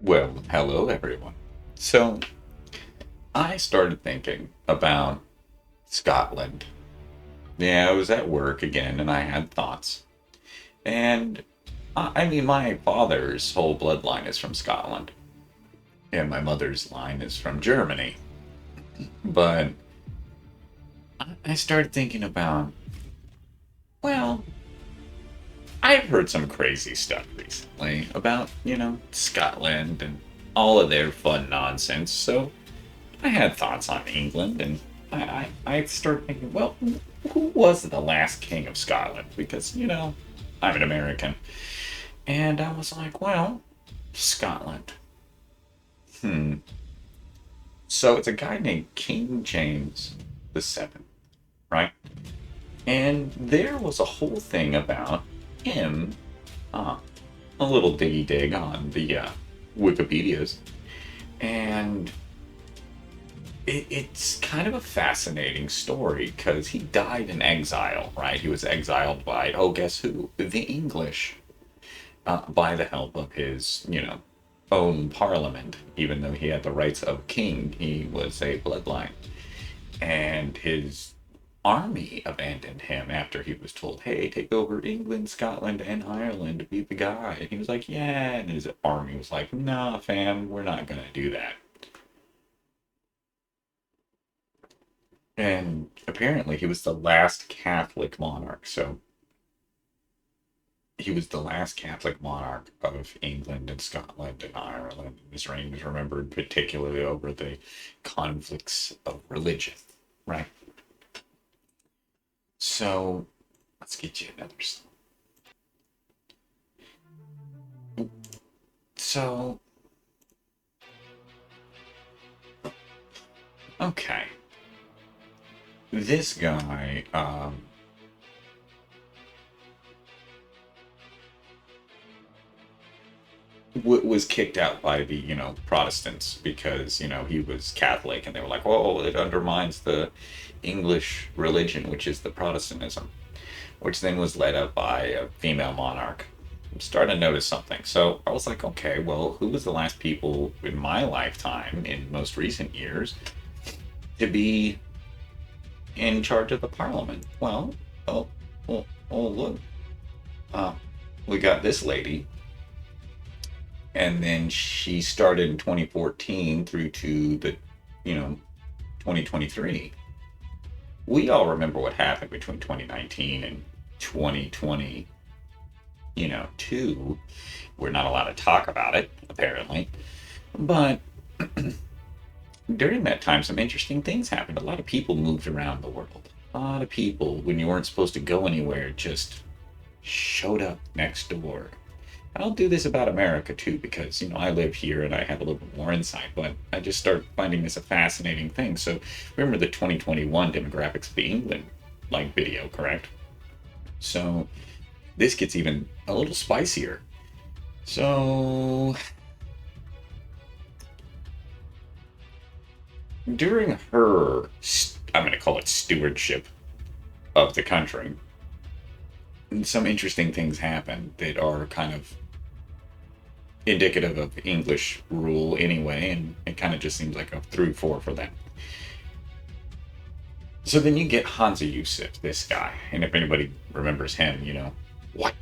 Well, hello everyone. So, I started thinking about Scotland. Yeah, I was at work again and I had thoughts. And I mean, my father's whole bloodline is from Scotland, and my mother's line is from Germany. But I started thinking about, well, I've heard some crazy stuff recently about, Scotland and all of their fun nonsense. So, I had thoughts on England, and I started thinking, well, who was the last king of Scotland? Because, I'm an American. And I was like, well, Scotland. Hmm. So it's a guy named King James the Seventh, right? And there was a whole thing about him, uh, a little diggy dig on the Wikipedias, and it's kind of a fascinating story because he died in exile, right? He was exiled by, oh, guess who? The English, by the help of his, own parliament. Even though he had the rights of king, he was a bloodline. And his army abandoned him after he was told, hey, take over England, Scotland, and Ireland, be the guy. And he was like, yeah. And his army was like, nah, fam, we're not going to do that. And apparently he was the last Catholic monarch. So he was the last Catholic monarch of England and Scotland and Ireland. His reign is remembered particularly over the conflicts of religion, right? So let's get you another song. So, okay. This guy, was kicked out by the Protestants because he was Catholic, and they were like, "Oh, it undermines the English religion, which is the Protestantism," which then was led up by a female monarch. I'm starting to notice something. So I was like, okay, well, who was the last people in my lifetime, in most recent years, to be in charge of the Parliament? Well, look, uh, we got this lady, and then she started in 2014 through to the, you know, 2023. We all remember what happened between 2019 and 2020, two. We're not allowed to talk about it, apparently. But during that time, some interesting things happened. A lot of people moved around the world. A lot of people, when you weren't supposed to go anywhere, just showed up next door. I'll do this about America too, because I live here and I have a little bit more insight. But I just start finding this a fascinating thing. So remember the 2021 demographics of the England video, correct? So this gets even a little spicier. So during her, I'm going to call it stewardship of the country, some interesting things happen that are kind of indicative of English rule anyway, and it kind of just seems like a through four for them. So then you get Hansa Yusuf, this guy, and if anybody remembers him, what?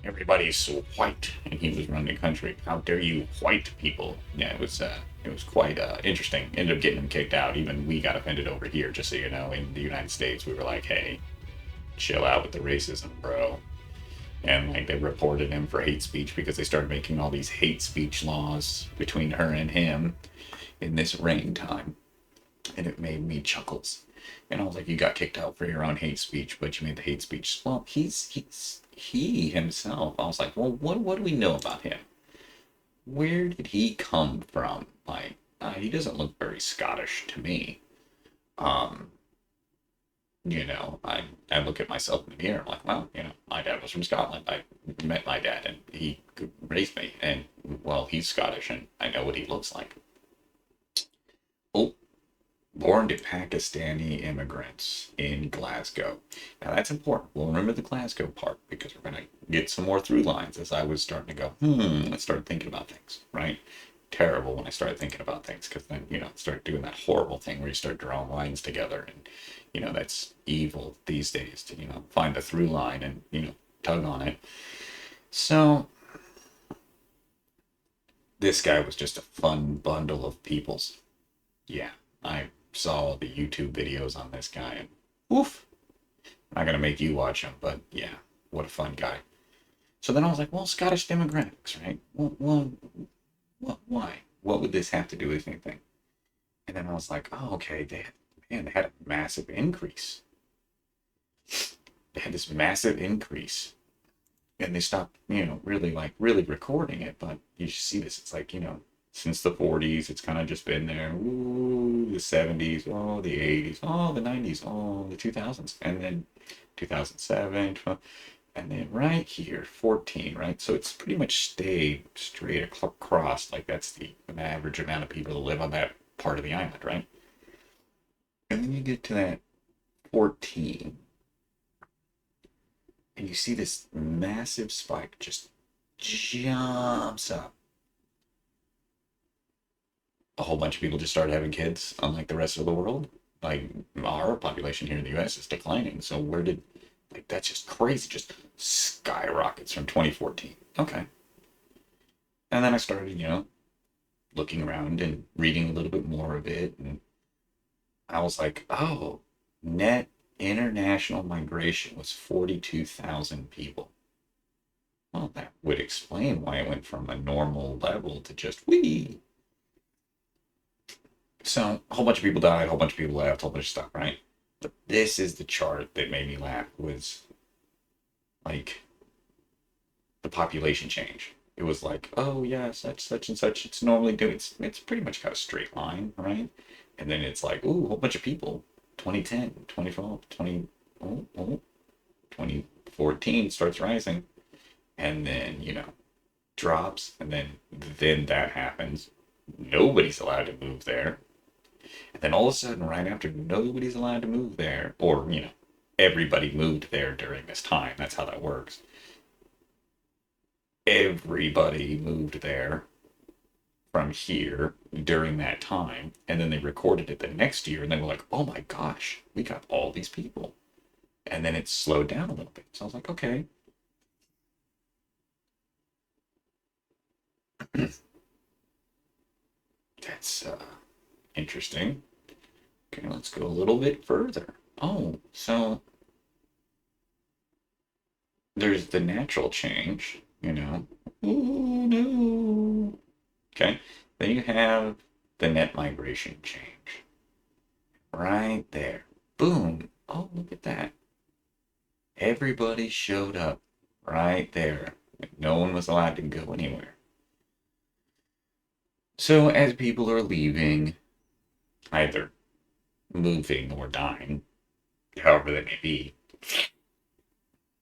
Everybody's so white, and he was running the country. How dare you, white people? Yeah, it was quite interesting. Ended up getting him kicked out. Even we got offended over here, just so you know. In the United States, we were like, "Hey, chill out with the racism, bro." And they reported him for hate speech because they started making all these hate speech laws between her and him in this reign time, and it made me chuckles. And I was like, "You got kicked out for your own hate speech, but you made the hate speech." Well, he himself. I was like, "Well, what do we know about him? Where did he come from? He doesn't look very Scottish to me." Um, I look at myself in the mirror. I'm like, well, my dad was from Scotland. I met my dad, and he raised me, and well, he's Scottish, and I know what he looks like. Oh, born to Pakistani immigrants in Glasgow. Now that's important. We'll remember the Glasgow part because we're going to get some more through lines as I was starting to go, let's start thinking about things, right? terrible when I started thinking about things, because then, start doing that horrible thing where you start drawing lines together, and, that's evil these days to, find the through line and, tug on it. So this guy was just a fun bundle of peoples. Yeah, I saw the YouTube videos on this guy, and oof, I'm not gonna make you watch him, but yeah, what a fun guy. So then I was like, well, Scottish demographics, right? Why? What would this have to do with anything? And then I was like, oh, okay, they had a massive increase. They had this massive increase, and they stopped, really recording it. But you see this, it's like, since the 40s, it's kind of just been there. Ooh, the 70s, oh, the 80s, oh, the 90s, oh, the 2000s, and then 2007, 12, and then right here, 14, right? So it's pretty much stayed straight across. Like that's the average amount of people that live on that part of the island, right? And then you get to that 14, and you see this massive spike just jumps up. A whole bunch of people just started having kids, unlike the rest of the world. Like our population here in the US is declining. So where did, like, that's just crazy, just skyrockets from 2014. Okay. And then I started, looking around and reading a little bit more of it. And I was like, oh, net international migration was 42,000 people. Well, that would explain why it went from a normal level to just wee. So a whole bunch of people died, a whole bunch of people left, a whole bunch of stuff, right? But this is the chart that made me laugh, was like the population change. It was like, oh yeah, such and such. It's normally doing, it's pretty much got a straight line, right? And then it's like, ooh, a whole bunch of people. 2010, 2012, 20, oh, oh, 2014 starts rising, and then, drops, and then that happens. Nobody's allowed to move there. And then all of a sudden, right after nobody's allowed to move there, or, everybody moved there during this time. That's how that works. Everybody moved there from here during that time. And then they recorded it the next year, and they were like, oh my gosh, we got all these people. And then it slowed down a little bit. So I was like, okay. That's interesting. Okay, let's go a little bit further. Oh, so there's the natural change, Oh no. Okay, then you have the net migration change. Right there. Boom. Oh, look at that. Everybody showed up right there. No one was allowed to go anywhere. So as people are leaving, either moving or dying, however they may be,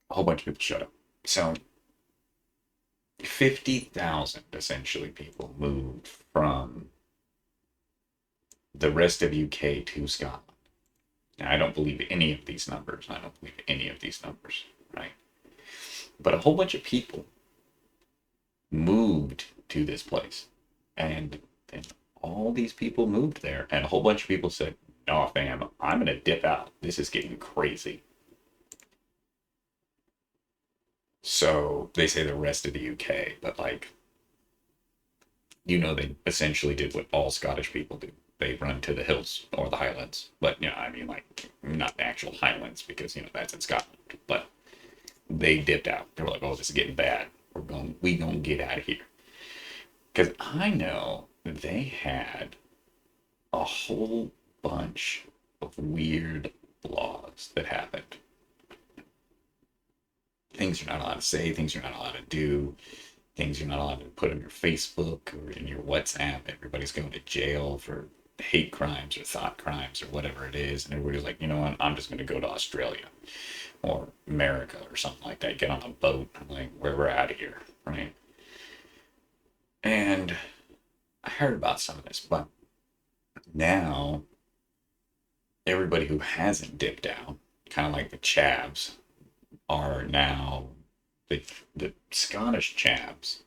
a whole bunch of people showed up. So 50,000 essentially people moved from the rest of UK to Scotland. Now, I don't believe any of these numbers. I don't believe any of these numbers, right? But a whole bunch of people moved to this place. And then all these people moved there. And a whole bunch of people said, no, fam, I'm going to dip out. This is getting crazy. So they say the rest of the UK, but like, they essentially did what all Scottish people do. They run to the hills or the Highlands. But, I mean, like, not the actual Highlands because, that's in Scotland. But they dipped out. They were like, oh, this is getting bad. We gonna get out of here. Because I know they had a whole bunch of weird laws that happened. Things you're not allowed to say, things you're not allowed to do, things you're not allowed to put on your Facebook or in your WhatsApp. Everybody's going to jail for hate crimes or thought crimes or whatever it is. And everybody's like, you know what, I'm just going to go to Australia or America or something like that. Get on a boat. I'm like, we're out of here, right? And I heard about some of this, but now everybody who hasn't dipped out, kind of like the chavs, are now the Scottish chavs,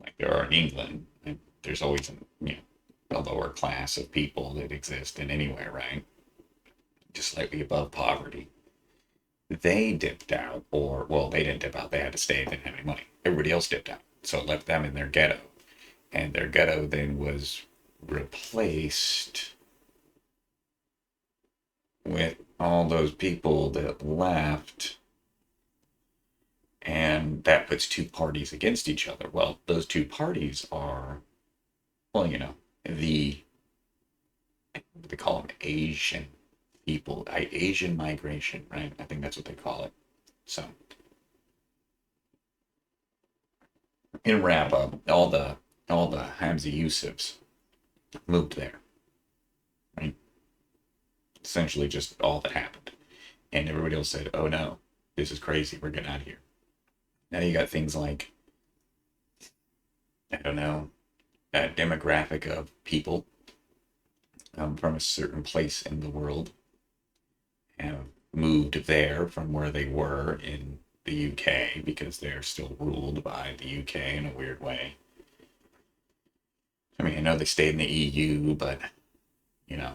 like there are in England. And there's always a lower class of people that exist in anywhere, right? Just slightly above poverty. They dipped out, or, well, they didn't dip out. They had to stay. They didn't have any money. Everybody else dipped out. So it left them in their ghetto. And their ghetto then was replaced with all those people that left. And that puts two parties against each other. Well, those two parties are, well, the, they call them Asian people, Asian migration, right? I think that's what they call it. So, in wrap up, all the Hamza Yusufs moved there, right? Essentially, just all that happened, and everybody else said, "Oh no, this is crazy. We're getting out of here." Now you got things like, I don't know, a demographic of people from a certain place in the world have moved there from where they were in the UK because they're still ruled by the UK in a weird way. I mean, I know they stayed in the EU, but you know,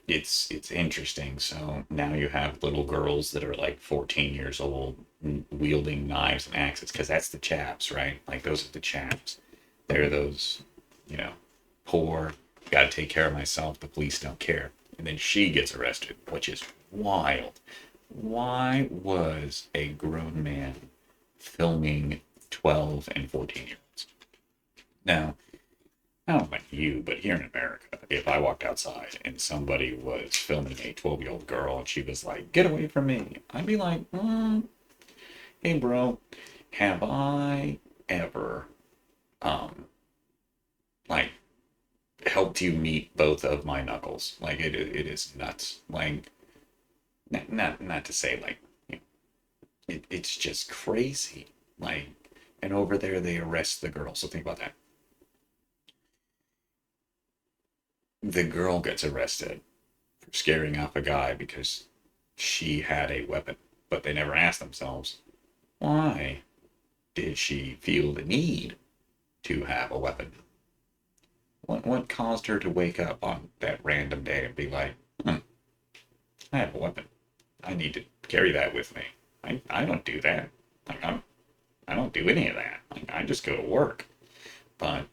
it's interesting. So now you have little girls that are like 14 years old wielding knives and axes because that's the chaps, right? Like those are the chaps. They're those, you know, poor, got to take care of myself. The police don't care. And then she gets arrested, which is wild. Why was a grown man filming 12 and 14 year olds? Now, I don't know about you, but here in America, if I walked outside and somebody was filming a 12-year-old girl and she was like, "Get away from me," I'd be like, "Hey, bro, have I ever, um, like, helped you meet both of my knuckles?" Like, it is nuts. Like, not to say, like, it's just crazy. Like, and over there, they arrest the girl. So think about that. The girl gets arrested for scaring off a guy because she had a weapon, but they never asked themselves, why did she feel the need to have a weapon? What caused her to wake up on that random day and be like, I have a weapon. I need to carry that with me. I don't do that. Like I don't do any of that. Like I just go to work. But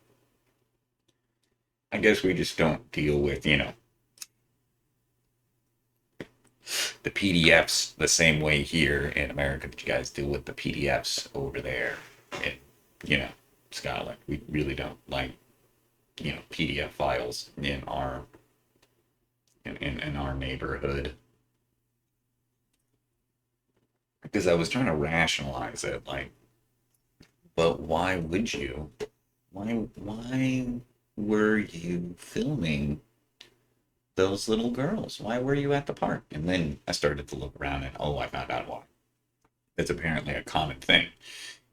I guess we just don't deal with, the PDFs the same way here in America that you guys deal with the PDFs over there in, you know, Scotland. We really don't like, PDF files in our neighborhood. Because I was trying to rationalize it, like, but why would you? Why were you filming those little girls? Why were you at the park? And then I started to look around and I found out why. It's apparently a common thing.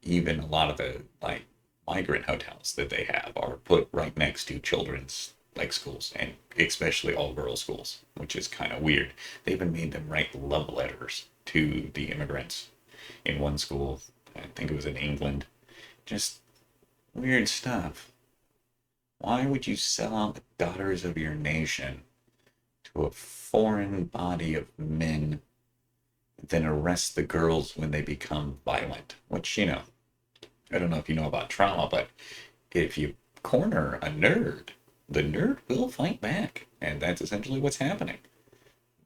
Even a lot of the like migrant hotels that they have are put right next to children's like schools and especially all girls schools, which is kind of weird. They even made them write love letters to the immigrants in one school. I think it was in England. Just weird stuff. Why would you sell out the daughters of your nation to a foreign body of men, then arrest the girls when they become violent? Which, I don't know if you know about trauma, but if you corner a nerd, the nerd will fight back. And that's essentially what's happening.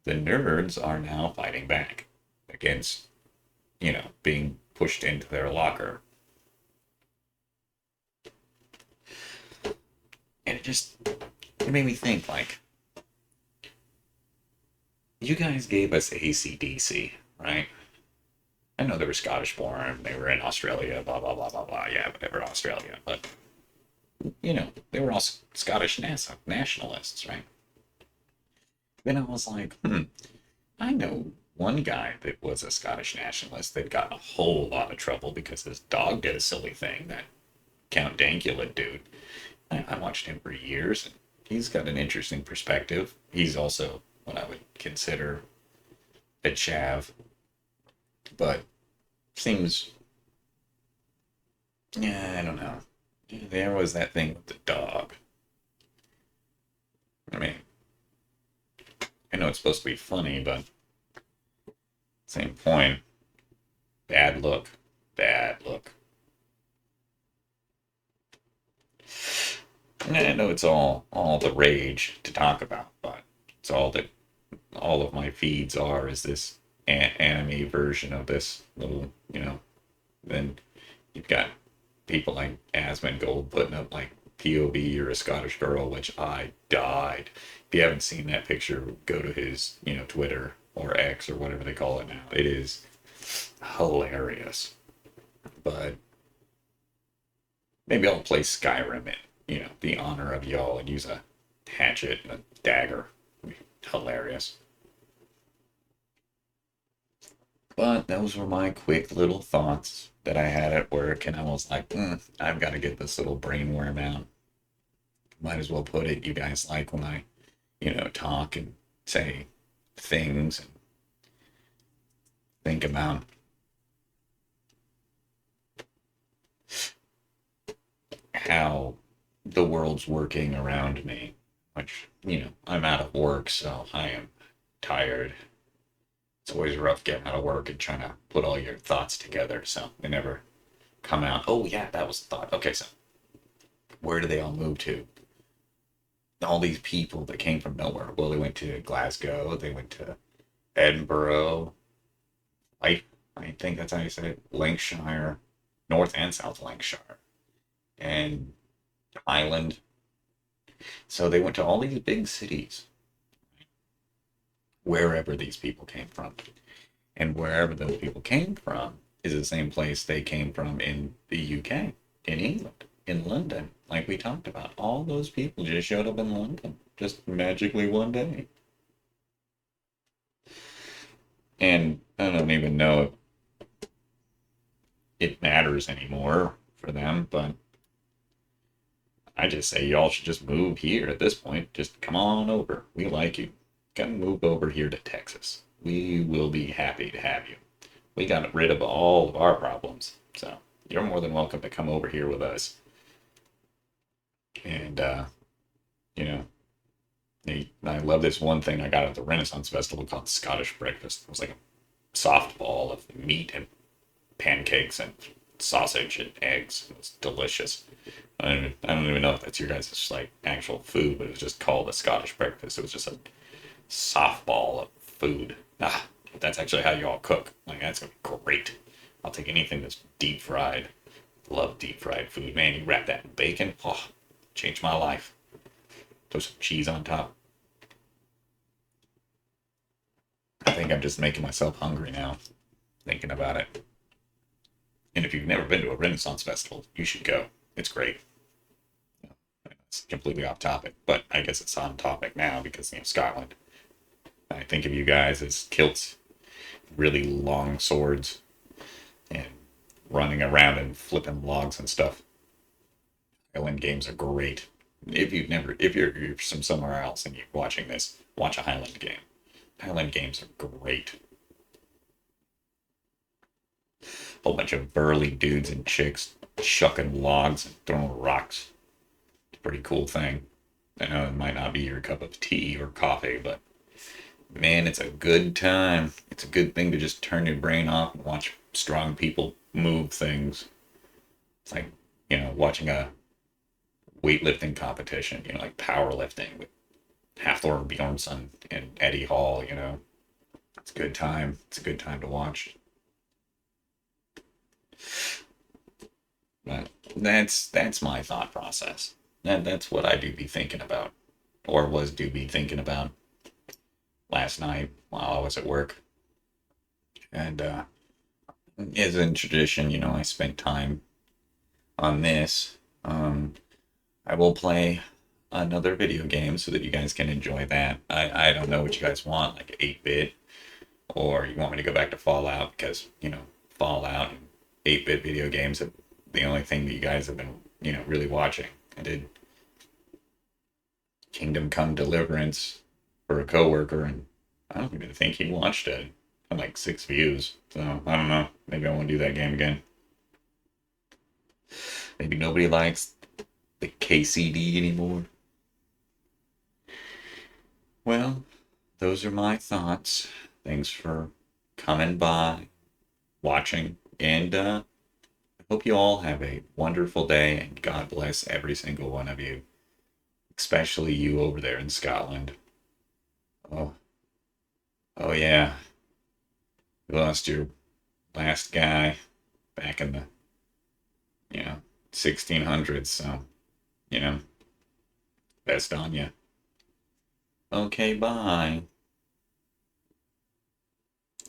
The nerds are now fighting back against, being pushed into their locker. And it made me think, like, you guys gave us AC/DC, right? I know they were Scottish born, they were in Australia, blah, blah, blah, blah, blah. Yeah, whatever, Australia. But, they were all Scottish nationalists, right? Then I was like, I know one guy that was a Scottish nationalist that got a whole lot of trouble because his dog did a silly thing, that Count Dankula dude. I watched him for years, and he's got an interesting perspective. He's also what I would consider a chav, but seems, yeah, I don't know. There was that thing with the dog. I mean, I know it's supposed to be funny, but same point. Bad look. Bad look. And I know it's all the rage to talk about, but it's all that all of my feeds are is this anime version of this little, then you've got people like Asmongold putting up like POV or a Scottish girl, which I died. If you haven't seen that picture, go to his, Twitter or X or whatever they call it now. It is hilarious. But maybe I'll play Skyrim in, the honor of y'all and use a hatchet and a dagger. Hilarious. But those were my quick little thoughts that I had at work, and I was like, I've got to get this little brainworm out. Might as well put it. You guys like when I, talk and say things and think about how the world's working around me, which, I'm out of work, so I am tired. It's always rough getting out of work and trying to put all your thoughts together, so they never come out. Oh, yeah, that was the thought. Okay, so where do they all move to? All these people that came from nowhere. Well, they went to Glasgow, they went to Edinburgh, I think that's how you say it, Lancashire, North and South Lancashire, and Ireland. So they went to all these big cities, wherever these people came from. And wherever those people came from is the same place they came from in the UK, in England, in London, like we talked about. All those people just showed up in London, just magically one day. And I don't even know if it matters anymore for them, but I just say y'all should just move here at this point. Just come on over. We like you. Come move over here to Texas. We will be happy to have you. We got rid of all of our problems. So you're more than welcome to come over here with us. And, you know, I love this one thing I got at the Renaissance Festival called Scottish breakfast. It was like a soft ball of meat and pancakes and sausage and eggs. It was delicious. I don't even know if that's your guys' like actual food, but it was just called a Scottish breakfast. It was just a softball of food. That's actually how you all cook. Like that's gonna be great. I'll take anything that's deep fried. Love deep fried food, man. You wrap that in bacon, changed my life. Throw some cheese on top. I think I'm just making myself hungry now, thinking about it. And if you've never been to a Renaissance festival, you should go. It's great. It's completely off topic, but I guess it's on topic now because Scotland. I think of you guys as kilts, really long swords, and running around and flipping logs and stuff. Highland games are great. If you're from somewhere else and you're watching this, watch a Highland game. Highland games are great. A whole bunch of burly dudes and chicks shucking logs and throwing rocks. It's a pretty cool thing. I know it might not be your cup of tea or coffee, but man, it's a good time. It's a good thing to just turn your brain off and watch strong people move things. It's like, watching a weightlifting competition, like powerlifting with Hafthor Bjornsson and Eddie Hall, It's a good time. It's a good time to watch. But that's my thought process. That's what I do be thinking about, or do be thinking about last night while I was at work. And as in tradition, I spent time on this. I will play another video game so that you guys can enjoy that. I don't know what you guys want, like 8-bit, or you want me to go back to Fallout because, Fallout and 8-bit video games are the only thing that you guys have been, really watching. I did Kingdom Come Deliverance for a coworker, and I don't even think he watched it. I had like 6 views, so I don't know. Maybe I want to do that game again. Maybe nobody likes the KCD anymore. Well, those are my thoughts. Thanks for coming by, watching, and I hope you all have a wonderful day, and God bless every single one of you, especially you over there in Scotland. Oh, oh yeah, you lost your last guy back in the, you know, 1600s, so, you know, best on you. Okay, bye.